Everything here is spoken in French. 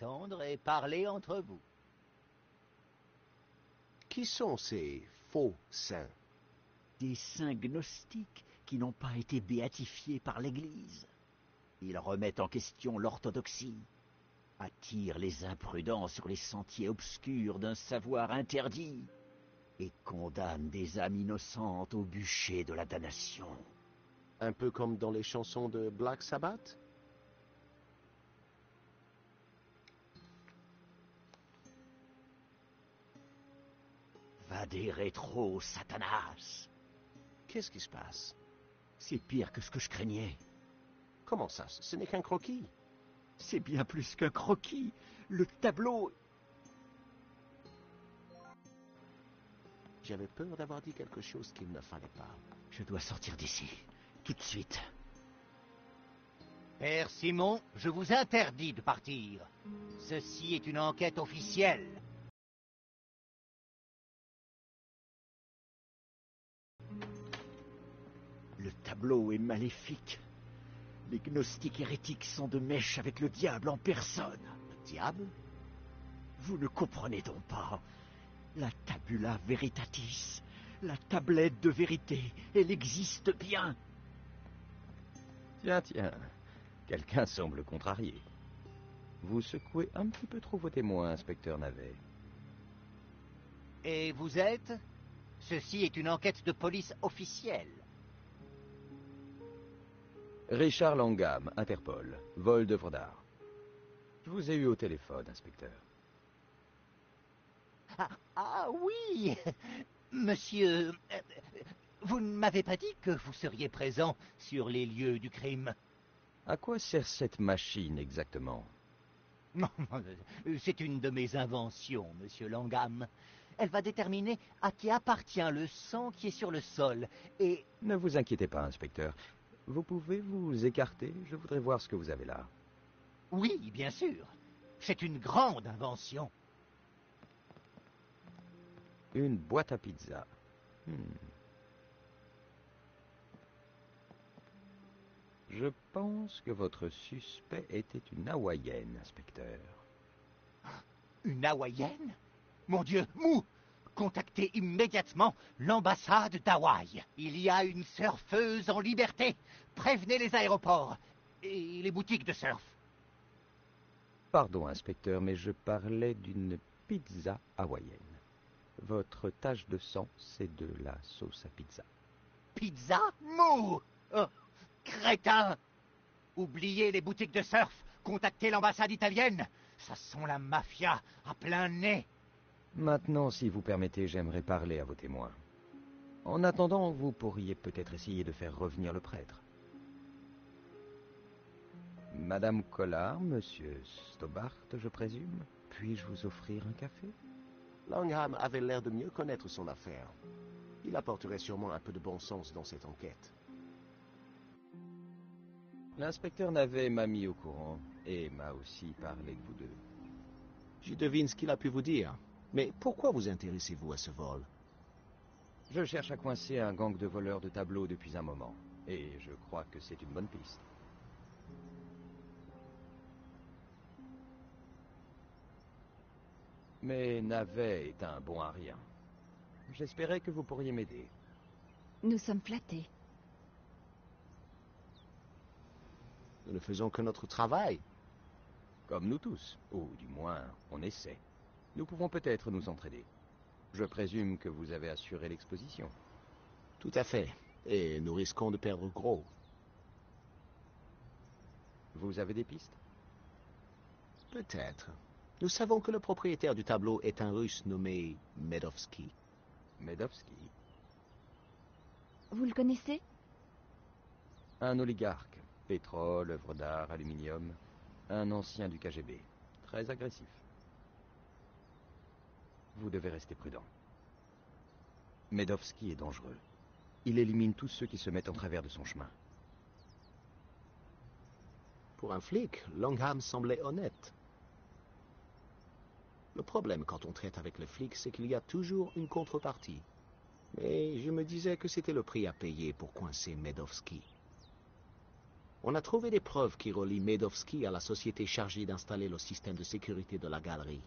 attendre et parler entre vous. Qui sont ces faux saints? Des saints gnostiques qui n'ont pas été béatifiés par l'Église. Ils remettent en question l'orthodoxie, attirent les imprudents sur les sentiers obscurs d'un savoir interdit et condamnent des âmes innocentes au bûcher de la damnation. Un peu comme dans les chansons de Black Sabbath? Vade rétro, Satanas! Qu'est-ce qui se passe? C'est pire que ce que je craignais. Comment ça? Ce n'est qu'un croquis. C'est bien plus qu'un croquis. Le tableau... J'avais peur d'avoir dit quelque chose qu'il ne fallait pas. Je dois sortir d'ici, tout de suite. Père Simon, je vous interdis de partir. Ceci est une enquête officielle. Le tableau est maléfique. Les gnostiques hérétiques sont de mèche avec le diable en personne. Le diable? Vous ne comprenez donc pas. La tabula veritatis, la tablette de vérité, elle existe bien. Tiens, quelqu'un semble contrarié. Vous secouez un petit peu trop vos témoins, inspecteur Navet. Et vous êtes? Ceci est une enquête de police officielle. Richard Langham, Interpol, vol d'œuvres d'art. Je vous ai eu au téléphone, inspecteur. Ah oui, monsieur, vous ne m'avez pas dit que vous seriez présent sur les lieux du crime. À quoi sert cette machine exactement? C'est une de mes inventions, monsieur Langham. Elle va déterminer à qui appartient le sang qui est sur le sol, et... Ne vous inquiétez pas, inspecteur. Vous pouvez vous écarter? Je voudrais voir ce que vous avez là. Oui, bien sûr. C'est une grande invention. Une boîte à pizza. Je pense que votre suspect était une Hawaïenne, inspecteur. Une Hawaïenne? Mon Dieu, Mou! Contactez immédiatement l'ambassade d'Hawaï. Il y a une surfeuse en liberté. Prévenez les aéroports et les boutiques de surf. Pardon, inspecteur, mais je parlais d'une pizza hawaïenne. Votre tache de sang, c'est de la sauce à pizza. Pizza? Mou! Oh, crétin! Oubliez les boutiques de surf. Contactez l'ambassade italienne. Ça sent la mafia à plein nez. Maintenant, si vous permettez, j'aimerais parler à vos témoins. En attendant, vous pourriez peut-être essayer de faire revenir le prêtre. Madame Collard, monsieur Stobart, je présume. Puis-je vous offrir un café? Langham avait l'air de mieux connaître son affaire. Il apporterait sûrement un peu de bon sens dans cette enquête. L'inspecteur Navet m'a mis au courant et m'a aussi parlé de vous deux. Je devine ce qu'il a pu vous dire. Mais pourquoi vous intéressez-vous à ce vol? Je cherche à coincer un gang de voleurs de tableaux depuis un moment. Et je crois que c'est une bonne piste. Mais Navet est un bon à rien. J'espérais que vous pourriez m'aider. Nous sommes flattés. Nous ne faisons que notre travail. Comme nous tous, ou du moins, on essaie. Nous pouvons peut-être nous entraider. Je présume que vous avez assuré l'exposition. Tout à fait. Et nous risquons de perdre gros. Vous avez des pistes? Peut-être. Nous savons que le propriétaire du tableau est un Russe nommé Medovski. Medovski? Vous le connaissez? Un oligarque. Pétrole, œuvres d'art, aluminium. Un ancien du KGB. Très agressif. Vous devez rester prudent. Medovski est dangereux. Il élimine tous ceux qui se mettent en travers de son chemin. Pour un flic, Langham semblait honnête. Le problème quand on traite avec les flics, c'est qu'il y a toujours une contrepartie. Mais je me disais que c'était le prix à payer pour coincer Medovski. On a trouvé des preuves qui relient Medovski à la société chargée d'installer le système de sécurité de la galerie.